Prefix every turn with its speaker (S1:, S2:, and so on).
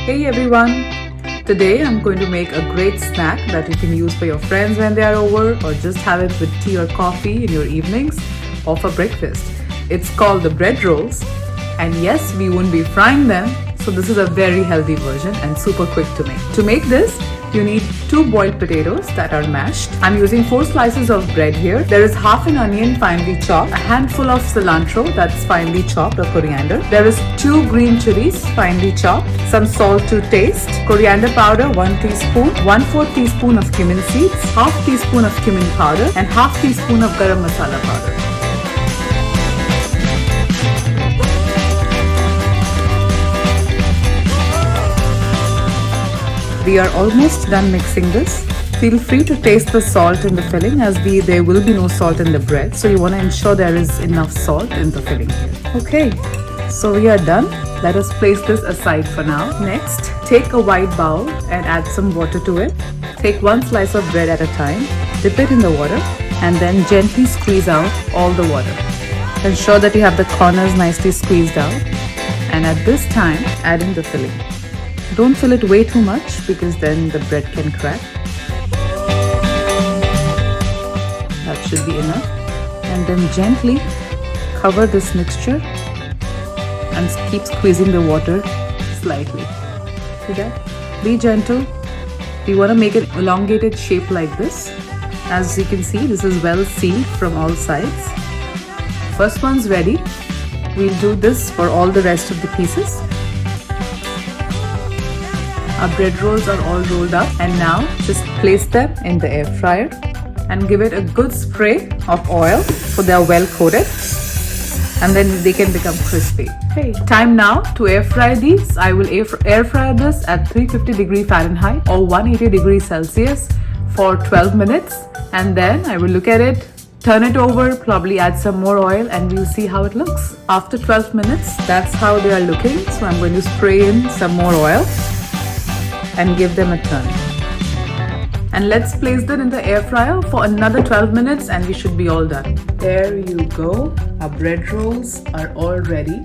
S1: Hey everyone! Today I'm going to make a great snack that you can use for your friends when they are over, or just have it with tea or coffee in your evenings or for breakfast. It's called the bread rolls, and yes, we won't be frying them, so this is a very healthy version and super quick to make. To make this, you need 2 boiled potatoes that are mashed. I'm using 4 slices of bread here. There is half an onion finely chopped, a handful of cilantro that's finely chopped or coriander. There is 2 green chilies finely chopped, some salt to taste, coriander powder 1 teaspoon, 1/4 teaspoon of cumin seeds, half teaspoon of cumin powder, and half teaspoon of garam masala powder. We are almost done mixing this. Feel free to taste the salt in the filling, as there will be no salt in the bread, so you want to ensure there is enough salt in the filling. Okay, so we are done. Let us place this aside for now. Next, take a wide bowl and add some water to it. Take 1 slice of bread at a time, dip it in the water, and then gently squeeze out all the water. Ensure that you have the corners nicely squeezed out, and at this time, add in the filling. Don't fill it way too much, because then the bread can crack. That should be enough. And then gently cover this mixture and keep squeezing the water slightly. See that? Be gentle. We want to make an elongated shape like this. As you can see, this is well sealed from all sides. First one's ready. We'll do this for all the rest of the pieces. Our bread rolls are all rolled up, and now just place them in the air fryer and give it a good spray of oil so they are well coated, and then they can become crispy. Okay, time now to air fry these. I will air fry this at 350 Fahrenheit or 180 Celsius for 12 minutes, and then I will look at it, turn it over, probably add some more oil, and we'll see how it looks. After 12 minutes, that's how they are looking. So I'm going to spray in some more oil and give them a turn. And let's place them in the air fryer for another 12 minutes and we should be all done. There you go. Our bread rolls are all ready.